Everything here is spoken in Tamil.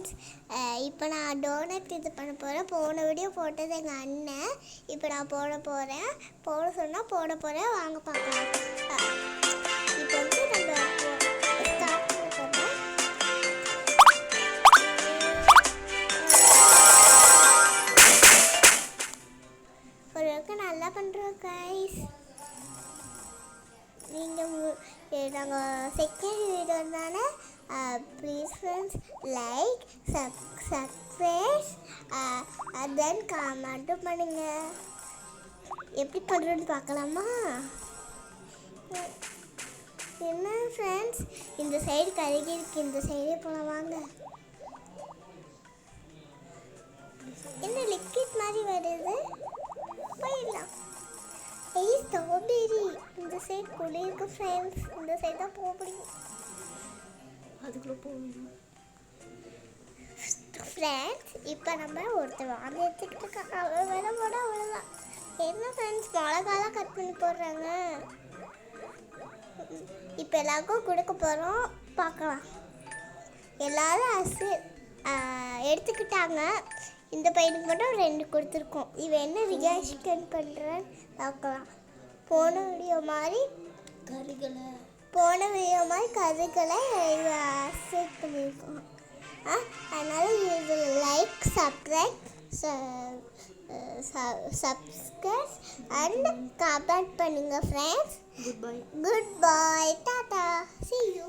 ஃப்ரெண்ட்ஸ், இப்போ நான் டோனட் இது பண்ண போகிறேன். போன வீடியோ போட்டது எங்கள் அண்ணன். இப்போ நான் போட சொன்னால் போட போகிறேன். வாங்க பார்க்கலாம். இப்போ வந்து நம்ம ஸ்டார்ட் பண்ண போகிறோம். ஓரளவுக்கு நல்லா பண்ணுறோம் கைஸ். நாங்கள் செகண்ட் வீடியோ தானே. ப்ளீஸ் ஃப்ரெண்ட்ஸ், லைக் சப்ஸ்கிரைப் தென் கமெண்ட்டும் பண்ணுங்கள். எப்படி பண்ணுறோன்னு பார்க்கலாமா? என்ன ஃப்ரெண்ட்ஸ், இந்த சைடு கருகி இருக்கு, இந்த சைடே போகலாம் வாங்க. என்ன லிக்விட் மாதிரி வருது, போயிடலாம். ஸ்ட்ராபெரி இந்த சைடு குளிருக்கு ஃப்ரெண்ட்ஸ். இந்த சைடு தான் போக முடியும். அதுக்குள்ளே போகணும் ஃப்ரெண்ட்ஸ். இப்போ நம்ம ஒருத்தர் வாங்கி எடுத்துக்கிட்டு இருக்கோம். அவ்வளோ வேலை போட அவ்வளோதான். என்ன ஃப்ரெண்ட்ஸ், மிளகாலாம் கட் பண்ணி போடுறாங்க. இப்போ எல்லாருக்கும் கொடுக்க போகிறோம், பார்க்கலாம். எல்லோரும் எடுத்துக்கிட்டாங்க. இந்த பையனுக்கு மட்டும் 2 கொடுத்துருக்கோம். இவன் என்ன ரியாக்ஷன் பண்ணுறான்னு பார்க்கலாம். போன வீடியோ மாதிரி கருகளை செட் பண்ணியிருக்கோம். அதனால் இது லைக் சப்ஸ்கிரைப் அண்ட் கமெண்ட் பண்ணுங்கள் friends. Good bye Tata, see you.